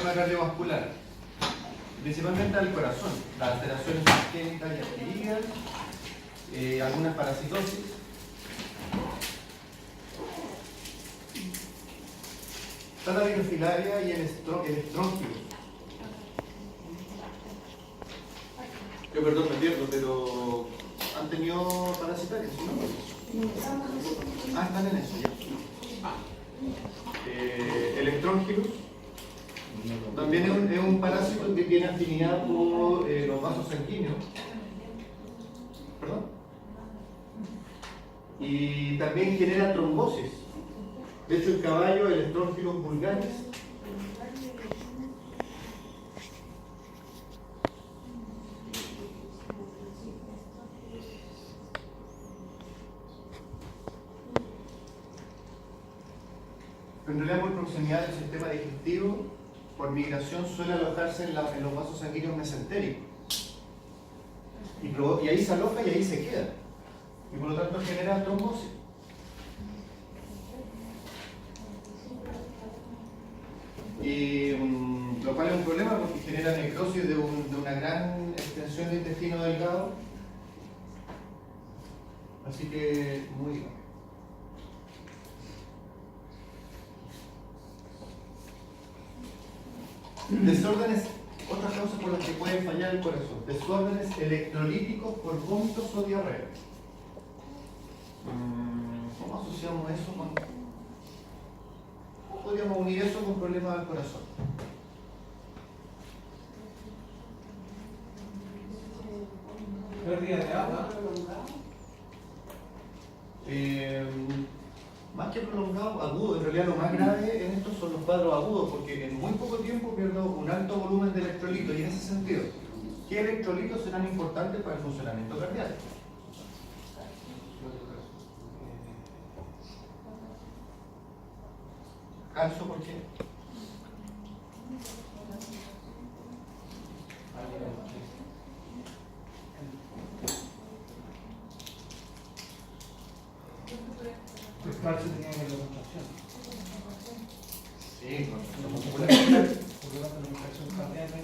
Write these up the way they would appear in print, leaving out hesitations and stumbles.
sistema cardiovascular, principalmente al corazón, las alteraciones congénitas y adquiridas, algunas parasitosis. Está la birofilaria y el estróngilo. Yo perdón, me pierdo, pero ¿han tenido parasitarios? ¿No? Están en eso ya. El estróngilo también es un parásito que tiene afinidad por los vasos sanguíneos. ¿Perdón? Y también genera trombosis. De hecho, el caballo, el estróngilo vulgaris, en realidad por proximidad del sistema digestivo, por migración suele alojarse en los vasos sanguíneos mesentéricos. Y ahí se aloja y ahí se queda. Y por lo tanto genera trombosis. Y lo cual es un problema porque genera necrosis de una gran extensión de intestino delgado. Así que muy bien. Desórdenes, otras causas por las que puede fallar el corazón. Desórdenes electrolíticos por vómitos o diarrea. ¿Cómo asociamos eso con...? ¿Cómo podríamos unir eso con problemas del corazón? Pérdida de agua. Más que prolongado, agudo. En realidad lo más grave en estos son los cuadros agudos, porque en muy poco tiempo pierdo un alto volumen de electrolitos. Y en ese sentido, ¿qué electrolitos serán importantes para el funcionamiento cardíaco? ¿Calcio por qué? El calcio tenía que ver con la Sí, con por lo tanto la infección cardíaca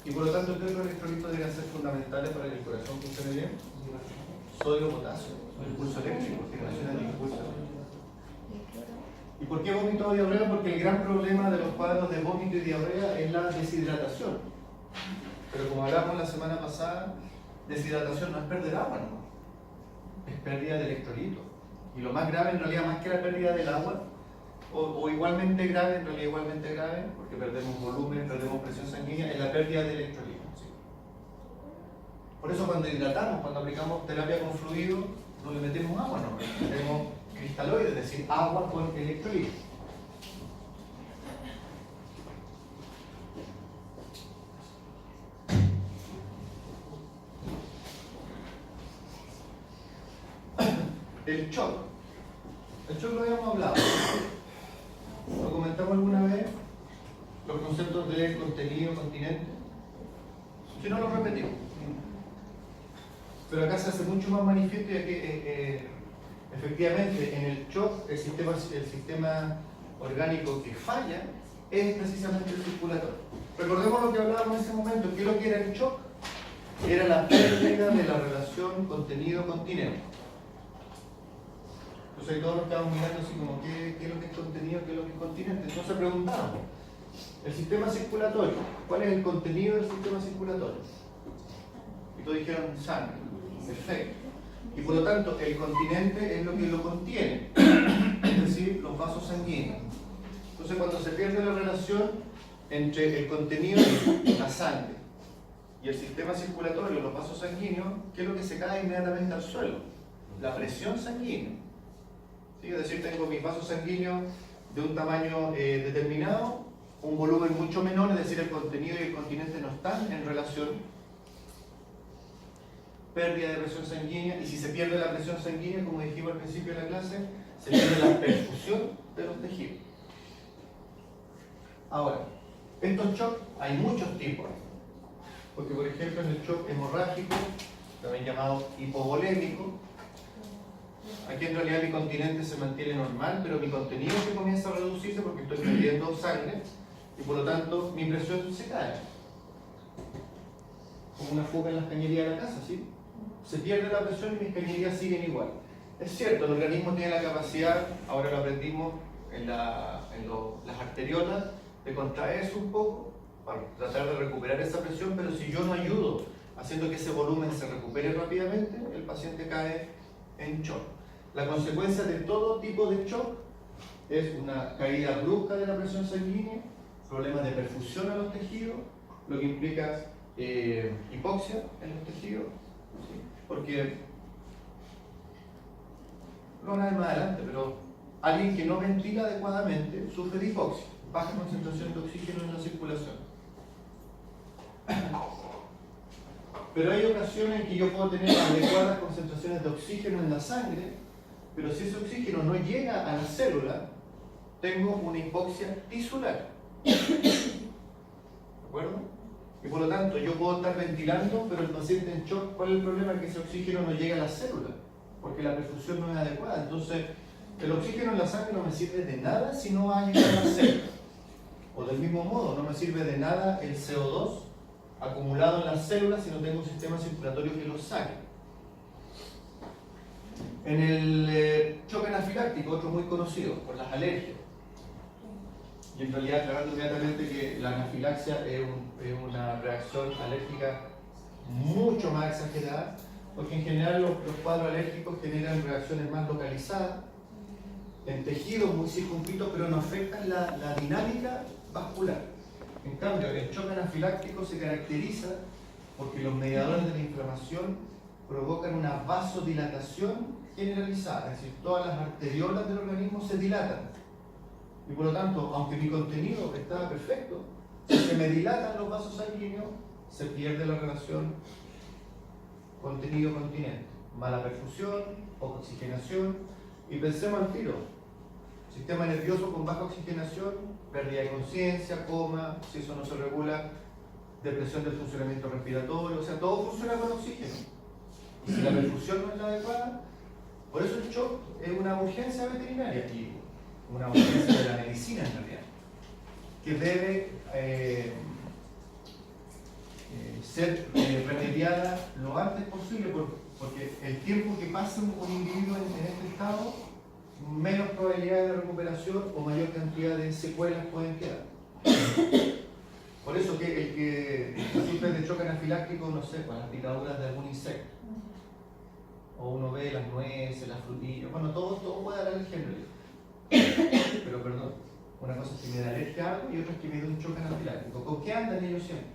y por lo tanto, ¿qué otros electrolitos deben ser fundamentales para que el corazón funcione bien? Sodio, potasio, impulso eléctrico, generación de impulso. ¿Y por qué vómito o diarrea? Porque el gran problema de los cuadros de vómito y diarrea es la deshidratación. Pero como hablamos la semana pasada, deshidratación no es perder agua, no. Es pérdida de electrolitos. Y lo más grave, en realidad, más que la pérdida del agua, o igualmente grave, en realidad igualmente grave, porque perdemos volumen, perdemos presión sanguínea, es la pérdida de electrolitos. ¿Sí? Por eso cuando hidratamos, cuando aplicamos terapia con fluido, no le metemos agua, no, le metemos cristaloides, es decir, agua con electrolitos. El shock. El shock lo habíamos hablado. Lo comentamos alguna vez. Los conceptos de contenido, continente. Si no, lo repetimos. Pero acá se hace mucho más manifiesto ya que efectivamente en el shock el sistema orgánico que falla es precisamente el circulatorio. Recordemos lo que hablábamos en ese momento. ¿Qué es lo que era el shock? Era la pérdida de la relación contenido-continente. Entonces ahí todos nos quedamos mirando así como ¿qué es lo que es contenido, qué es lo que es continente? Entonces preguntamos, el sistema circulatorio, ¿cuál es el contenido del sistema circulatorio? Y todos dijeron sangre, perfecto. Y por lo tanto el continente es lo que lo contiene, es decir, los vasos sanguíneos. Entonces cuando se pierde la relación entre el contenido, la sangre, y el sistema circulatorio, los vasos sanguíneos, ¿qué es lo que se cae inmediatamente al suelo? La presión sanguínea. ¿Sí? Es decir, tengo mis vasos sanguíneos de un tamaño determinado, un volumen mucho menor, es decir, el contenido y el continente no están en relación, pérdida de presión sanguínea, y si se pierde la presión sanguínea, como dijimos al principio de la clase, se pierde la perfusión de los tejidos. Ahora, estos shocks hay muchos tipos, porque por ejemplo en el shock hemorrágico, también llamado hipovolémico, Aquí en realidad mi continente se mantiene normal, pero mi contenido se comienza a reducirse porque estoy perdiendo sangre y por lo tanto mi presión se cae. Como una fuga en las cañerías de la casa, ¿sí? Se pierde la presión y mis cañerías siguen igual. Es cierto, el organismo tiene la capacidad, ahora lo aprendimos en las arteriolas, de contraerse un poco para tratar de recuperar esa presión, pero si yo no ayudo haciendo que ese volumen se recupere rápidamente, el paciente cae en shock. La consecuencia de todo tipo de shock es una caída brusca de la presión sanguínea, problemas de perfusión a los tejidos, lo que implica hipoxia en los tejidos, ¿sí? Porque, lo van a ver más adelante, pero alguien que no ventila adecuadamente sufre de hipoxia, baja concentración de oxígeno en la circulación. Pero hay ocasiones en que yo puedo tener adecuadas concentraciones de oxígeno en la sangre, pero si ese oxígeno no llega a la célula, tengo una hipoxia tisular. ¿De acuerdo? Y por lo tanto, yo puedo estar ventilando, pero el paciente en shock, ¿cuál es el problema? Que ese oxígeno no llega a la célula, porque la perfusión no es adecuada. Entonces, el oxígeno en la sangre no me sirve de nada si no va a llegar a la célula. O del mismo modo, no me sirve de nada el CO2 acumulado en las células si no tengo un sistema circulatorio que lo saque. En el shock anafiláctico, otro muy conocido, por las alergias. Y en realidad aclarando inmediatamente que la anafilaxia es una reacción alérgica mucho más exagerada, porque en general los cuadros alérgicos generan reacciones más localizadas, en tejidos muy circunscritos, pero no afectan la dinámica vascular. En cambio, el shock anafiláctico se caracteriza porque los mediadores de la inflamación provocan una vasodilatación generalizada, es decir, todas las arteriolas del organismo se dilatan. Y por lo tanto, aunque mi contenido estaba perfecto, si se me dilatan los vasos sanguíneos, se pierde la relación contenido-continente. Mala perfusión, poca oxigenación, y pensemos al tiro. Sistema nervioso con baja oxigenación, pérdida de conciencia, coma, si eso no se regula, depresión del funcionamiento respiratorio, o sea, todo funciona con oxígeno. Y si la perfusión no es la adecuada, por eso el shock es una urgencia veterinaria y una urgencia de la medicina en realidad, que debe ser remediada lo antes posible, porque el tiempo que pasa un individuo en este estado, menos probabilidades de recuperación o mayor cantidad de secuelas pueden quedar. Por eso que el que sufre de shock anafiláctico, no sé, con las picaduras de algún insecto, o uno ve las nueces, las frutillas, bueno, todo puede dar alergia en realidad. Pero perdón, una cosa es que me da alergia a algo y otra es que me da un shock anafiláctico. ¿Con qué andan ellos siempre?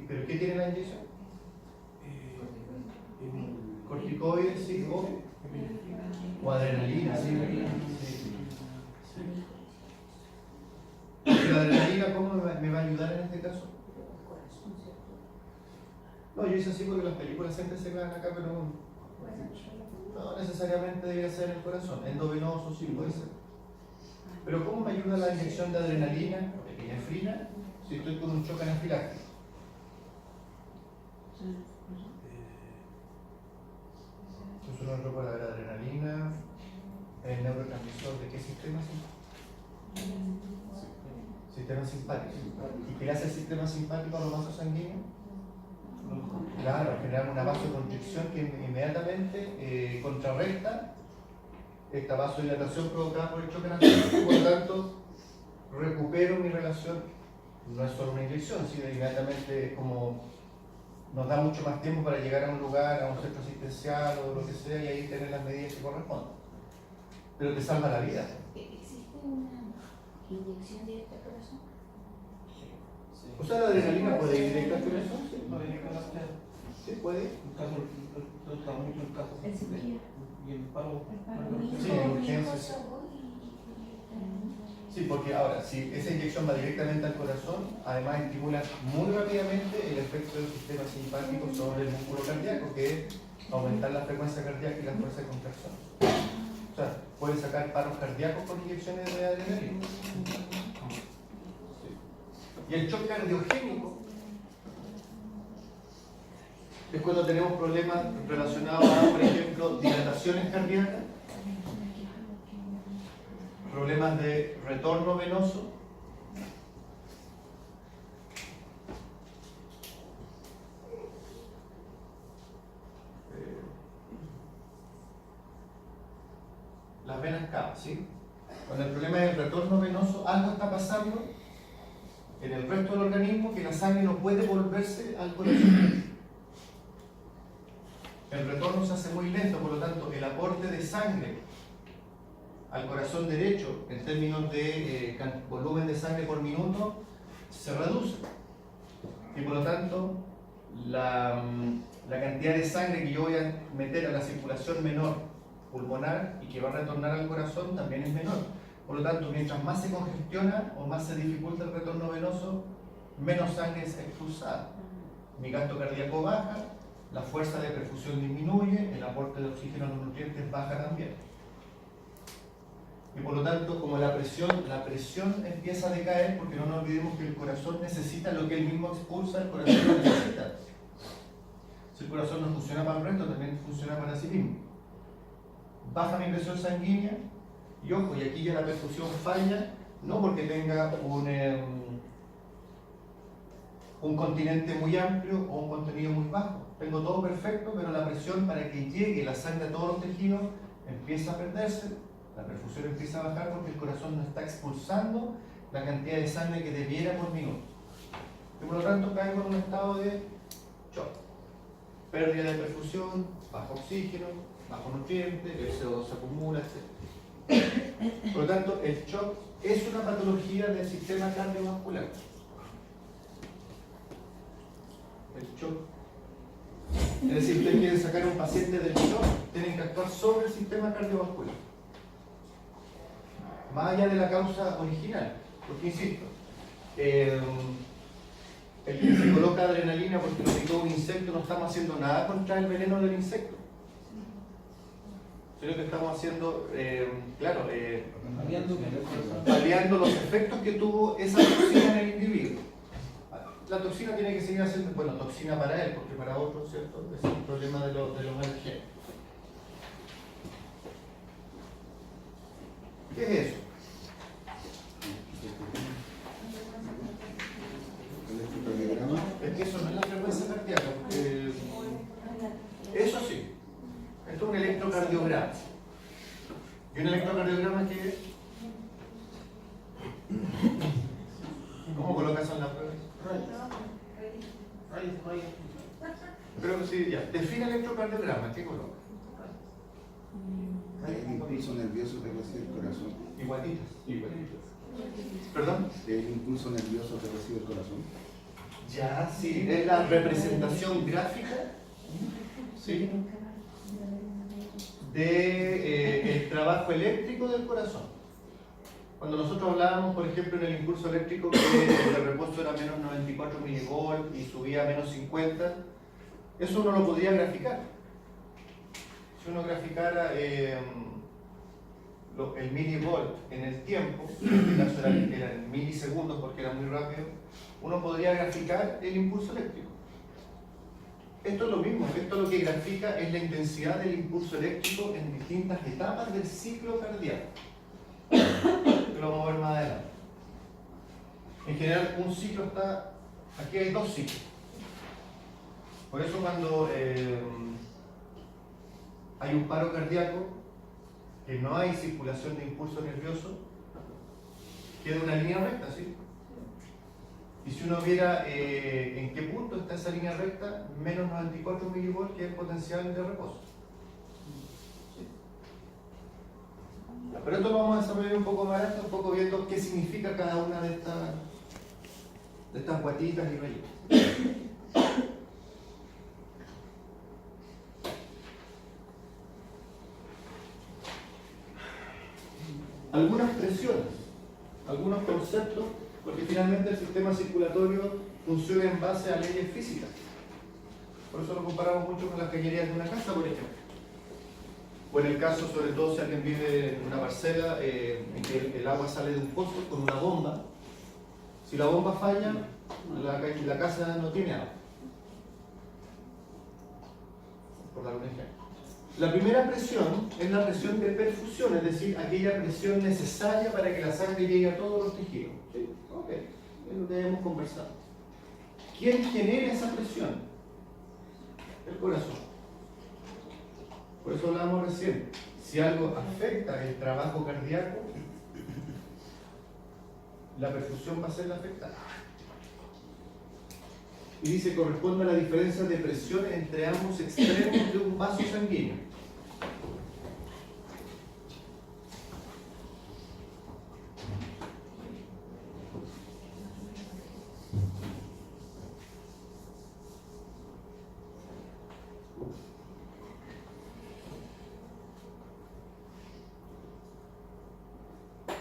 ¿Pero qué tiene la inyección? Corticoides, sí, o adrenalina, sí. ¿Y la adrenalina cómo me va a ayudar en este caso? No, yo hice así porque las películas siempre se quedan acá, pero no necesariamente debería ser en el corazón. Endovenoso sí puede ser. Pero ¿cómo me ayuda la inyección de adrenalina o de epinefrina si estoy con un shock anafiláctico? Eso no recuerda la adrenalina, el neurotransmisor de qué sistema sistema simpático. ¿Y qué hace el sistema simpático a los vasos sanguíneos? Claro, generar una vasoconstricción que inmediatamente contrarresta esta vasodilatación provocada por el shock anafiláctico, por lo tanto recupero mi relación. No es solo una inyección, sino inmediatamente como nos da mucho más tiempo para llegar a un lugar, a un centro asistencial o lo que sea, y ahí tener las medidas que corresponden. Pero te salva la vida. ¿Existe una inyección directa al corazón? O sea, la adrenalina puede ir directa al corazón. No viene con la usted. Sí, puede. En caso, está mucho en caso. ¿En cirugía? Y el paro. Sí, en urgencias. Sí, porque ahora, si esa inyección va directamente al corazón, además estimula muy rápidamente el efecto del sistema simpático sobre el músculo cardíaco, que es aumentar la frecuencia cardíaca y la fuerza de contracción. O sea, puede sacar paros cardíacos con inyecciones de adrenalina. Sí. Y el shock cardiogénico es cuando tenemos problemas relacionados a, por ejemplo, dilataciones cardíacas, problemas de retorno venoso, las venas cavan, ¿sí? Cuando el problema es el retorno venoso, algo está pasando en el resto del organismo que la sangre no puede volverse al corazón. El retorno se hace muy lento, por lo tanto, el aporte de sangre al corazón derecho, en términos de volumen de sangre por minuto, se reduce. Y por lo tanto, la cantidad de sangre que yo voy a meter a la circulación menor pulmonar y que va a retornar al corazón también es menor. Por lo tanto, mientras más se congestiona o más se dificulta el retorno venoso, menos sangre es expulsada. Mi gasto cardíaco baja, la fuerza de perfusión disminuye, el aporte de oxígeno a los nutrientes baja también. Y por lo tanto, como la presión empieza a decaer, porque no nos olvidemos que el corazón necesita lo que él mismo expulsa, el corazón lo necesita. Si el corazón no funciona para el resto, también funciona para sí mismo. Baja mi presión sanguínea, y ojo, y aquí ya la perfusión falla, no porque tenga un continente muy amplio o un contenido muy bajo. Tengo todo perfecto, pero la presión para que llegue la sangre a todos los tejidos empieza a perderse, la perfusión empieza a bajar porque el corazón no está expulsando la cantidad de sangre que debiera por minuto. Y por lo tanto caigo en un estado de shock. Pérdida de perfusión, bajo oxígeno, bajo nutrientes, el CO2 se acumula, etc. Por lo tanto, el shock es una patología del sistema cardiovascular. El shock. Es decir, ustedes quieren sacar a un paciente del shock, tienen que actuar sobre el sistema cardiovascular. Más allá de la causa original, porque insisto, el que se coloca adrenalina porque lo picó un insecto, no estamos haciendo nada contra el veneno del insecto. Sino que estamos haciendo, paliando los efectos que tuvo esa toxina en el individuo. La toxina tiene que seguir haciendo, bueno, toxina para él, porque para otros, ¿cierto? Es el problema de los alergenos. ¿Qué es eso? Es que eso no es la frecuencia cardíaca, porque eso sí, esto es un electrocardiograma. ¿Y un electrocardiograma qué es? ¿Cómo colocas en la prueba? Pero sí, ya, define electrocardiograma, ¿qué coloca? El impulso nervioso que recibe el corazón. Igualitas. ¿Perdón? El impulso nervioso que recibe el corazón. Ya, sí, es la representación gráfica, ¿sí? El trabajo eléctrico del corazón. Cuando nosotros hablábamos, por ejemplo, en el impulso eléctrico que el reposo era menos 94 milivolt y subía a menos 50, eso uno lo podría graficar. Si uno graficara el milivolt en el tiempo, en este caso era en milisegundos porque era muy rápido, uno podría graficar el impulso eléctrico. Esto es lo mismo, esto lo que grafica es la intensidad del impulso eléctrico en distintas etapas del ciclo cardíaco. Que lo vamos a ver más adelante. En general, un ciclo está. Aquí hay dos ciclos. Por eso, cuando hay un paro cardíaco, que no hay circulación de impulso nervioso, queda una línea recta, ¿sí? Y si uno viera en qué punto está esa línea recta, menos 94 milivolts, que es el potencial de reposo. ¿Sí? Pero esto lo vamos a desarrollar un poco más adelante, un poco viendo qué significa cada una de estas guatitas y rayitas. Algunas presiones, algunos conceptos, porque finalmente el sistema circulatorio funciona en base a leyes físicas. Por eso lo comparamos mucho con las cañerías de una casa, por ejemplo. O en el caso, sobre todo, si alguien vive en una parcela en que el agua sale de un pozo con una bomba. Si la bomba falla, la casa no tiene agua. por dar un ejemplo. La primera presión es la presión de perfusión, es decir, aquella presión necesaria para que la sangre llegue a todos los tejidos. ¿Sí? Ok, es lo que hemos conversado. ¿Quién genera esa presión? El corazón. Por eso hablábamos recién. Si algo afecta el trabajo cardíaco, la perfusión va a ser la afectada. Y dice, corresponde a la diferencia de presión entre ambos extremos de un vaso sanguíneo.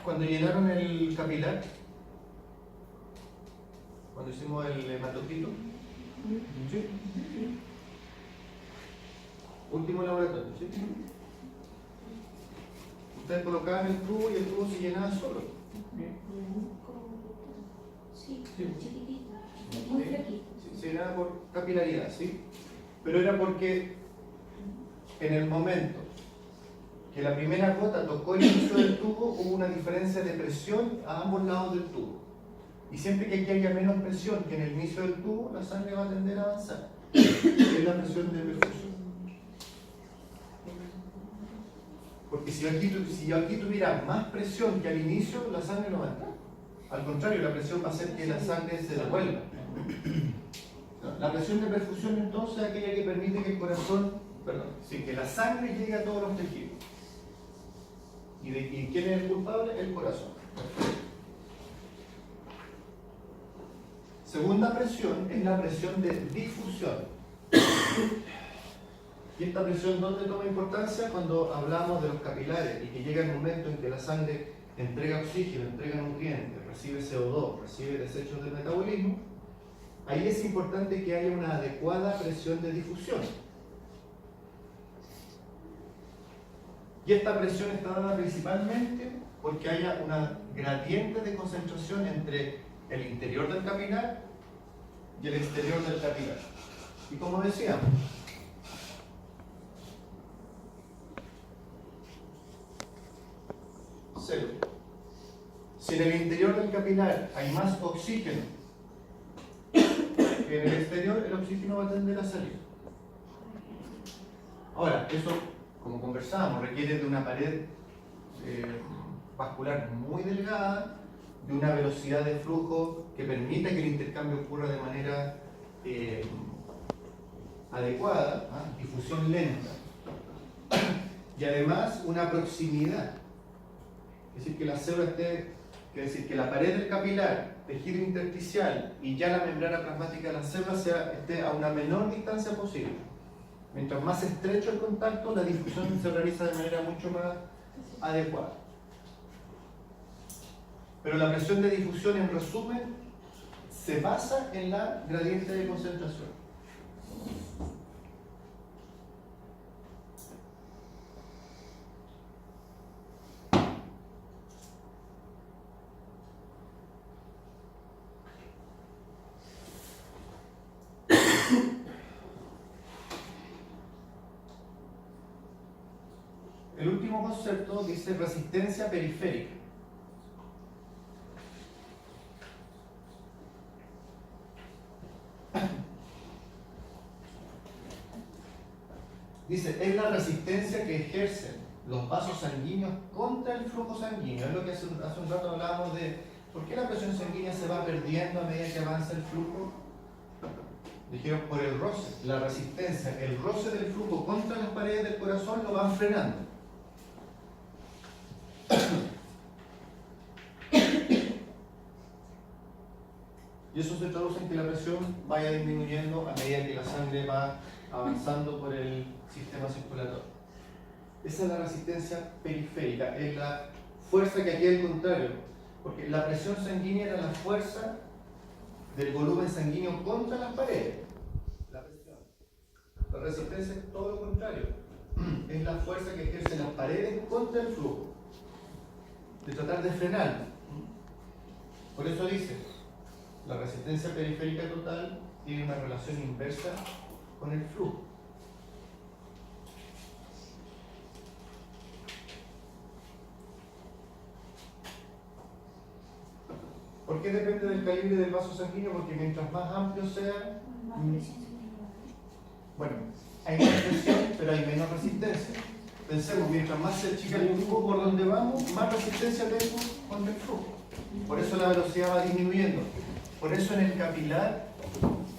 Cuando llenaron el capilar, cuando hicimos el hematocito, ¿sí? Último laboratorio, ¿sí? Ustedes colocaban el tubo y el tubo se llenaba solo. Sí, Sí. chiquitito, muy flaquito. Se llenaba por capilaridad, ¿sí? Pero era porque en el momento que la primera gota tocó el inicio del tubo, hubo una diferencia de presión a ambos lados del tubo. Y siempre que aquí haya menos presión que en el inicio del tubo, la sangre va a tender a avanzar. Es la presión de perfusión. Porque si yo aquí tuviera más presión que al inicio, la sangre no va a entrar. Al contrario, la presión va a hacer que la sangre se devuelva. La presión de perfusión entonces es aquella que permite que el corazón, que la sangre llegue a todos los tejidos. ¿Y quién es el culpable? El corazón. Segunda presión es la presión de difusión. ¿Y esta presión dónde toma importancia? Cuando hablamos de los capilares y que llega el momento en que la sangre entrega oxígeno, entrega nutrientes, recibe CO2, recibe desechos del metabolismo. Ahí es importante que haya una adecuada presión de difusión. Y esta presión está dada principalmente porque haya una gradiente de concentración entre el interior del capilar y el exterior del capilar. Y como decíamos, cero. Si en el interior del capilar hay más oxígeno que en el exterior, el oxígeno va a tender a salir. Ahora, eso, como conversábamos, requiere de una pared vascular muy delgada, de una velocidad de flujo que permita que el intercambio ocurra de manera adecuada, difusión lenta, y además una proximidad, es decir, que la célula esté, es decir, que la pared del capilar, tejido intersticial y ya la membrana plasmática de la célula esté a una menor distancia posible. Mientras más estrecho el contacto, la difusión se realiza de manera mucho más adecuada. Pero la presión de difusión, en resumen, se basa en la gradiente de concentración. El último concepto dice resistencia periférica. Dice, es la resistencia que ejercen los vasos sanguíneos contra el flujo sanguíneo. Es lo que hace un rato hablábamos de por qué la presión sanguínea se va perdiendo a medida que avanza el flujo. Dijeron por el roce, la resistencia, el roce del flujo contra las paredes del corazón lo van frenando. Y eso se traduce en que la presión vaya disminuyendo a medida que la sangre va avanzando por el sistema circulatorio. Esa es la resistencia periférica, es la fuerza que aquí es el contrario, porque la presión sanguínea era la fuerza del volumen sanguíneo contra las paredes. La presión. La resistencia es todo lo contrario, es la fuerza que ejercen las paredes contra el flujo, de tratar de frenarlo. Por eso dice, la resistencia periférica total tiene una relación inversa con el flujo. ¿Por qué depende del calibre del vaso sanguíneo? Porque mientras más amplio sea, Más presión sanguínea. bueno, hay más presión, pero hay menos resistencia. Pensemos, mientras más se achica el flujo por donde vamos, más resistencia tengo con el flujo. Por eso la velocidad va disminuyendo. Por eso en el capilar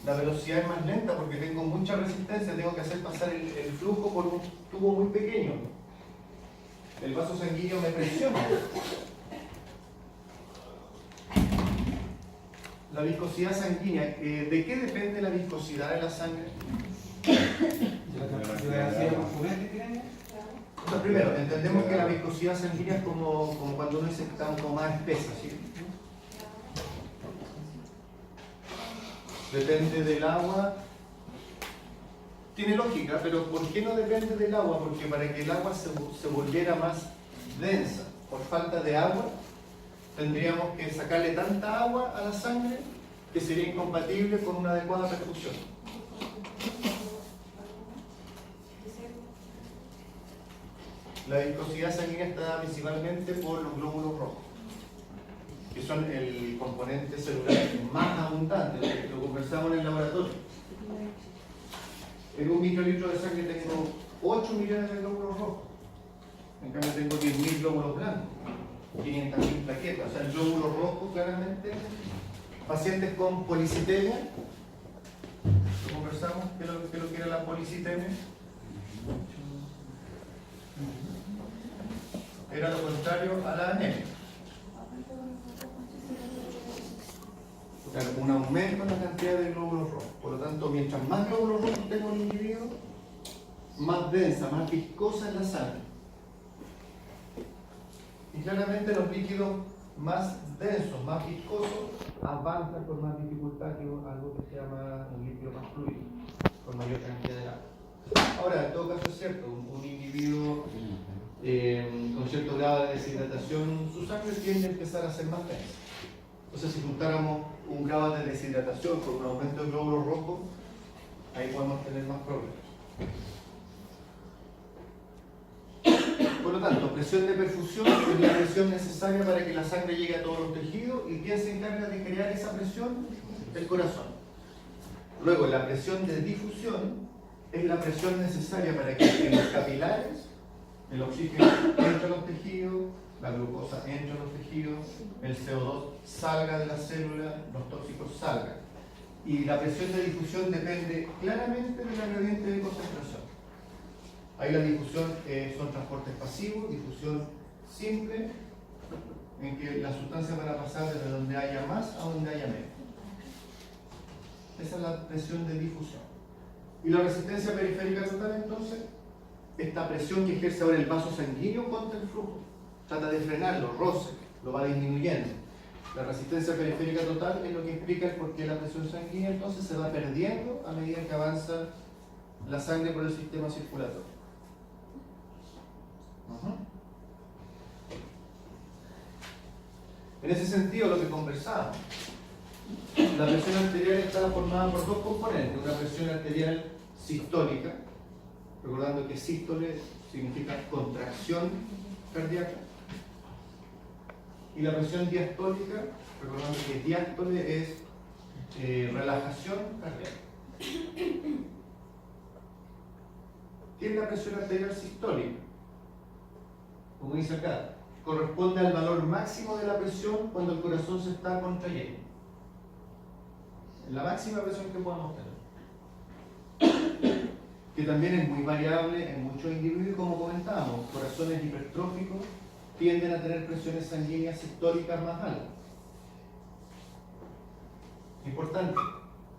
la velocidad es más lenta, porque tengo mucha resistencia, tengo que hacer pasar el flujo por un tubo muy pequeño. El vaso sanguíneo me presiona. La viscosidad sanguínea, ¿de qué depende la viscosidad de la sangre? De la capacidad de muscular que tiene. O sea, primero, entendemos que la viscosidad sanguínea es como cuando uno dice que está como más espesa, ¿sí? Depende del agua. Tiene lógica, pero ¿por qué no depende del agua? Porque para que el agua se volviera más densa por falta de agua, tendríamos que sacarle tanta agua a la sangre que sería incompatible con una adecuada perfusión. La viscosidad sanguínea está dada principalmente por los glóbulos rojos, que son el componente celular más abundante, lo conversamos en el laboratorio. En un microlitro de sangre tengo 8 millones de glóbulos rojos, en cambio tengo 10.000 glóbulos blancos, 500.000 plaquetas. O sea, el glóbulo rojo claramente, pacientes con policitemia, lo conversamos, ¿qué es lo que era la policitemia? Era lo contrario a la anemia. O sea, un aumento en la cantidad de glóbulos rojos. Por lo tanto, mientras más glóbulos rojos tenga un individuo, más densa, más viscosa es la sangre. Y claramente los líquidos más densos, más viscosos, avanzan con más dificultad que algo que se llama un líquido más fluido, con mayor cantidad de agua. Ahora, en todo caso es cierto, un individuo con cierto grado de deshidratación, su sangre tiende a empezar a ser más densa. Entonces, si juntáramos un grado de deshidratación con un aumento de glóbulos rojos, ahí podemos tener más problemas. Por lo tanto, presión de perfusión es la presión necesaria para que la sangre llegue a todos los tejidos. ¿Y quién se encarga de crear esa presión? El corazón. Luego, la presión de difusión es la presión necesaria para que en los capilares el oxígeno entre a los tejidos, la glucosa entre a los tejidos, el CO2 salga de la célula, los tóxicos salgan. Y la presión de difusión depende claramente del gradiente de concentración. Ahí la difusión son transportes pasivos, difusión simple, en que las sustancias van a pasar desde donde haya más a donde haya menos. Esa es la presión de difusión. Y la resistencia periférica total, entonces, esta presión que ejerce ahora el vaso sanguíneo contra el flujo, trata de frenarlo, roce, lo va disminuyendo. La resistencia periférica total es lo que explica el por qué la presión sanguínea entonces se va perdiendo a medida que avanza la sangre por el sistema circulatorio. En ese sentido, lo que conversamos, la presión arterial está formada por dos componentes: una presión arterial sistólica, recordando que sístole significa contracción cardíaca, y la presión diastólica, recordando que diástole es relajación cardíaca. ¿Qué es la presión arterial sistólica? Como dice acá, corresponde al valor máximo de la presión cuando el corazón se está contrayendo. Es la máxima presión que podemos tener. Que también es muy variable en muchos individuos, como comentábamos. Corazones hipertróficos tienden a tener presiones sanguíneas sistólicas más altas. Importante,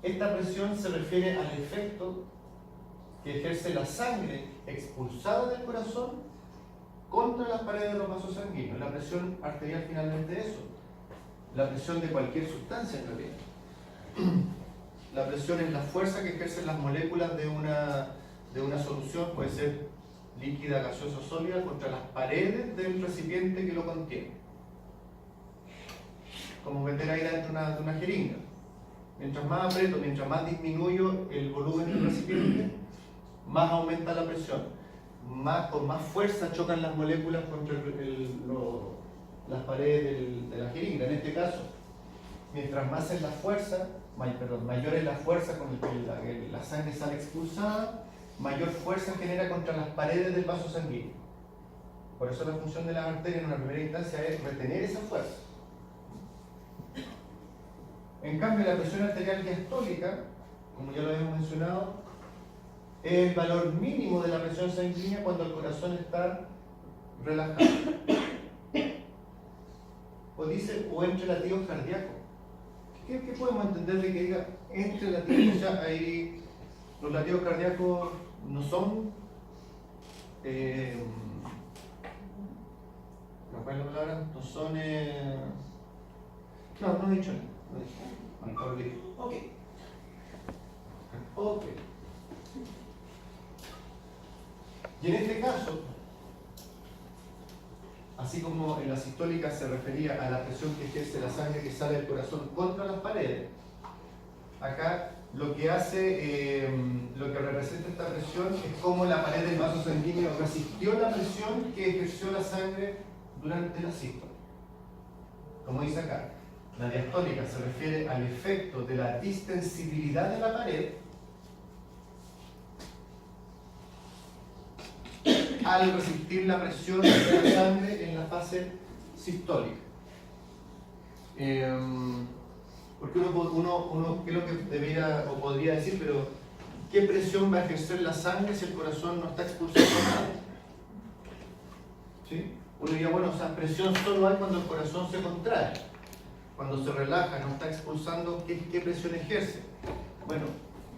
esta presión se refiere al efecto que ejerce la sangre expulsada del corazón contra las paredes de los vasos sanguíneos. La presión arterial finalmente es eso, la presión de cualquier sustancia en realidad. La presión es la fuerza que ejercen las moléculas de una solución, puede ser líquida, gaseosa o sólida, contra las paredes del recipiente que lo contiene. Como meter aire dentro de una jeringa. Mientras más aprieto, mientras más disminuyo el volumen del recipiente, más aumenta la presión. Con más fuerza chocan las moléculas contra las paredes de la jeringa. En este caso, mientras más es la fuerza, mayor es la fuerza con la que la sangre sale expulsada, mayor fuerza genera contra las paredes del vaso sanguíneo. Por eso la función de la arteria en una primera instancia es retener esa fuerza. En cambio, la presión arterial diastólica, como ya lo habíamos mencionado, es el valor mínimo de la presión sanguínea cuando el corazón está relajado. O dice, o entre latidos cardíacos. ¿Qué podemos entender de que diga entre latidos? O sea, ahí los latidos cardíacos no son... ¿cuál es la palabra? No son... no he dicho nada. Ok. Ok. Y en este caso, así como en la sistólica se refería a la presión que ejerce la sangre que sale del corazón contra las paredes, acá lo que hace, lo que representa esta presión es cómo la pared del vaso sanguíneo resistió la presión que ejerció la sangre durante la sístole. Como dice acá, la diastólica se refiere al efecto de la distensibilidad de la pared al resistir la presión de la sangre en la fase sistólica. Porque uno ¿qué es lo que debería o podría decir? Pero ¿qué presión va a ejercer la sangre si el corazón no está expulsando nada? ¿Sí? Uno diría, bueno, o sea, presión solo hay cuando el corazón se contrae. Cuando se relaja, no está expulsando, ¿qué presión ejerce? Bueno,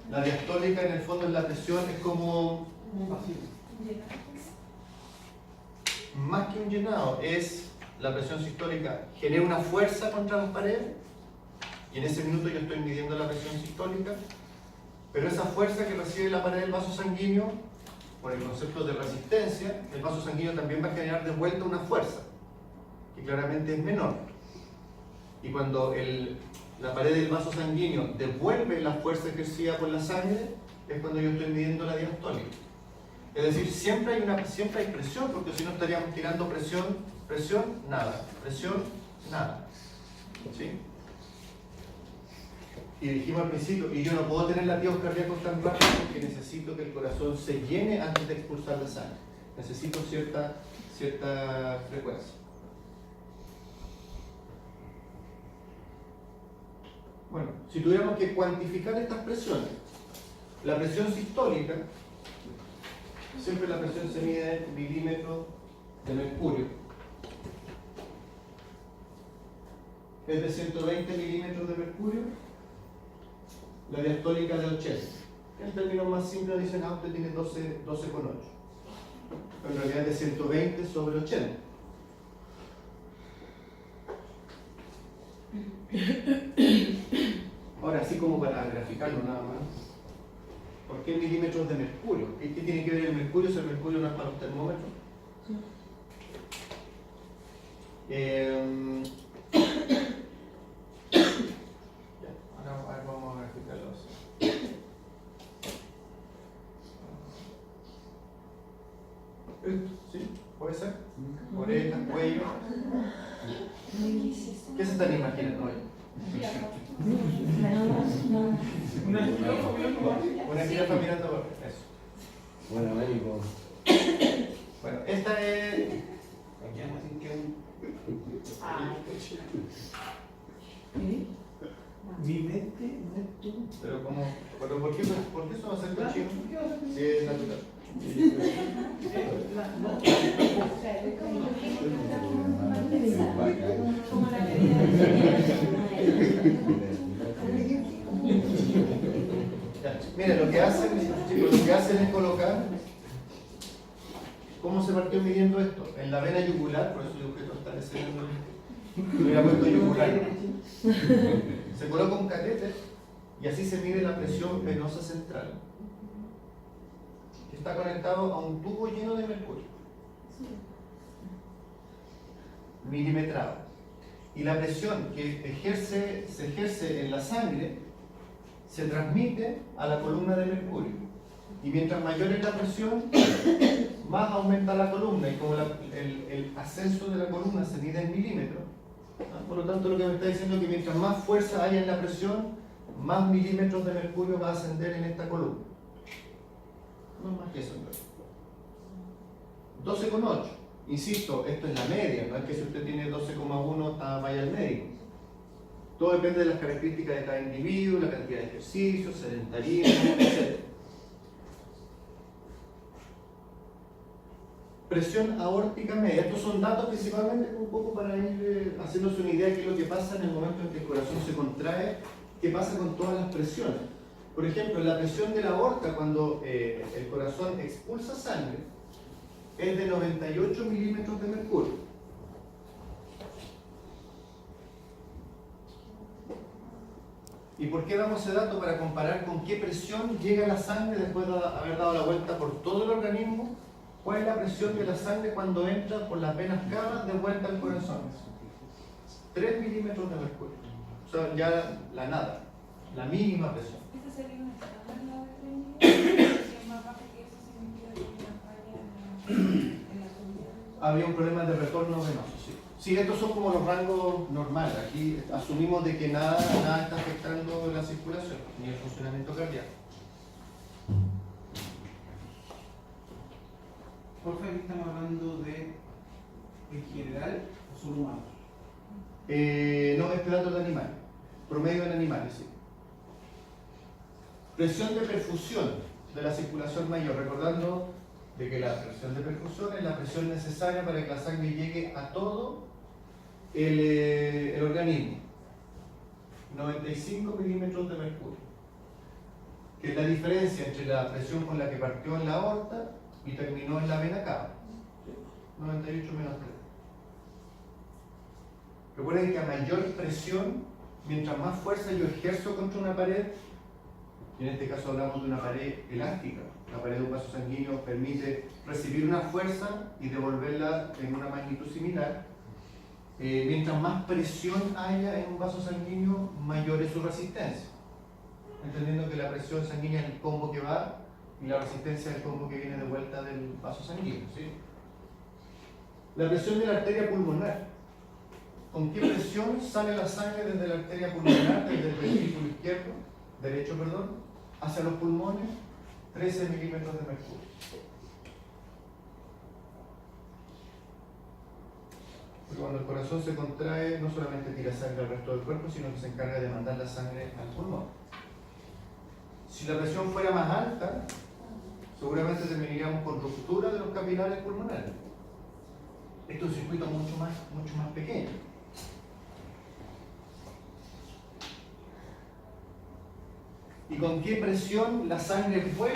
la diastólica en el fondo en la presión es como Un vacío. más que un llenado, es la presión sistólica genera una fuerza contra las paredes y en ese minuto yo estoy midiendo la presión sistólica, pero esa fuerza que recibe la pared del vaso sanguíneo, por el concepto de resistencia, el vaso sanguíneo también va a generar de vuelta una fuerza, que claramente es menor. Y cuando la pared del vaso sanguíneo devuelve la fuerza ejercida por la sangre, es cuando yo estoy midiendo la diastólica. Es decir, siempre hay presión, porque si no estaríamos tirando presión, nada, presión, nada. ¿Sí? Y dijimos al principio, y yo no puedo tener latidos cardíacos tan rápidos porque necesito que el corazón se llene antes de expulsar la sangre. Necesito cierta frecuencia. Bueno, si tuviéramos que cuantificar estas presiones, la presión sistólica, siempre la presión se mide en milímetros de mercurio. Es de 120 milímetros de mercurio. La diastólica de 80. En términos más simples dicen, usted tiene 12,8. Pero en realidad es de 120 sobre 80. Ahora, así como para graficarlo nada más. ¿Por qué milímetros de mercurio? ¿Qué tiene que ver el mercurio si el mercurio no es para los termómetros? Ahora vamos a graficarlo así. ¿Sí? ¿Puede ser? Orejas, cuello. ¿Qué se están imaginando hoy? Una jirafa mirando por eso. Bueno, médico. Bueno, esta es. Mi mente no es tú. Pero como. ¿Pero por qué eso va a ser cochino? Sí, es natural. Mira, lo que hacen es colocar. ¿Cómo se partió midiendo esto? En la vena yugular, por eso digo que esto está descendiendo. Me hubiera puesto yugular. Se coloca un catéter y así se mide la presión venosa central. Está conectado a un tubo lleno de mercurio. Milimetrado. Y la presión que se ejerce en la sangre se transmite a la columna de mercurio. Y mientras mayor es la presión, más aumenta la columna. Y como el ascenso de la columna se mide en milímetros, Por lo tanto, lo que me está diciendo es que mientras más fuerza haya en la presión, más milímetros de mercurio va a ascender en esta columna. No es más que eso, en realidad. 12,8. Insisto, esto es la media, no es que si usted tiene 12,1 vaya al médico. Todo depende de las características de cada individuo, la cantidad de ejercicios, sedentarismo, etc. Presión aórtica media. Estos son datos principalmente un poco para ir haciéndose una idea de qué es lo que pasa en el momento en que el corazón se contrae, qué pasa con todas las presiones. Por ejemplo, la presión de la aorta cuando el corazón expulsa sangre es de 98 milímetros de mercurio. ¿Y por qué damos ese dato? Para comparar con qué presión llega la sangre después de haber dado la vuelta por todo el organismo. ¿Cuál es la presión de la sangre cuando entra por las venas cavas de vuelta al corazón? 3 milímetros de mercurio. O sea, ya la nada, la mínima presión. ¿Esta sería una estándar de rendimiento? Si es más baja que eso, significa que hay una falla en la subida. Había un problema de retorno venoso, sí. Sí, estos son como los rangos normales. Aquí asumimos de que nada está afectando la circulación, ni el funcionamiento cardíaco. Porfa, aquí estamos hablando de en general o solo humanos. No, este dato de animales. Promedio en animales, sí. Presión de perfusión de la circulación mayor, recordando de que la presión de perfusión es la presión necesaria para que la sangre llegue a todo el organismo. 95 milímetros de mercurio, que es la diferencia entre la presión con la que partió en la aorta y terminó en la vena cava. 98 menos 3. Recuerden que a mayor presión, mientras más fuerza yo ejerzo contra una pared, y en este caso hablamos de una pared elástica, la pared de un vaso sanguíneo permite recibir una fuerza y devolverla en una magnitud similar. Mientras más presión haya en un vaso sanguíneo, mayor es su resistencia. Entendiendo que la presión sanguínea es el combo que va y la resistencia es el combo que viene de vuelta del vaso sanguíneo, ¿sí? La presión de la arteria pulmonar. ¿Con qué presión sale la sangre desde la arteria pulmonar, desde el ventrículo derecho, hacia los pulmones? 13 milímetros de mercurio. Porque cuando el corazón se contrae, no solamente tira sangre al resto del cuerpo, sino que se encarga de mandar la sangre al pulmón. Si la presión fuera más alta, seguramente terminaríamos con ruptura de los capilares pulmonares. Esto es un circuito mucho más pequeño. ¿Y con qué presión la sangre vuelve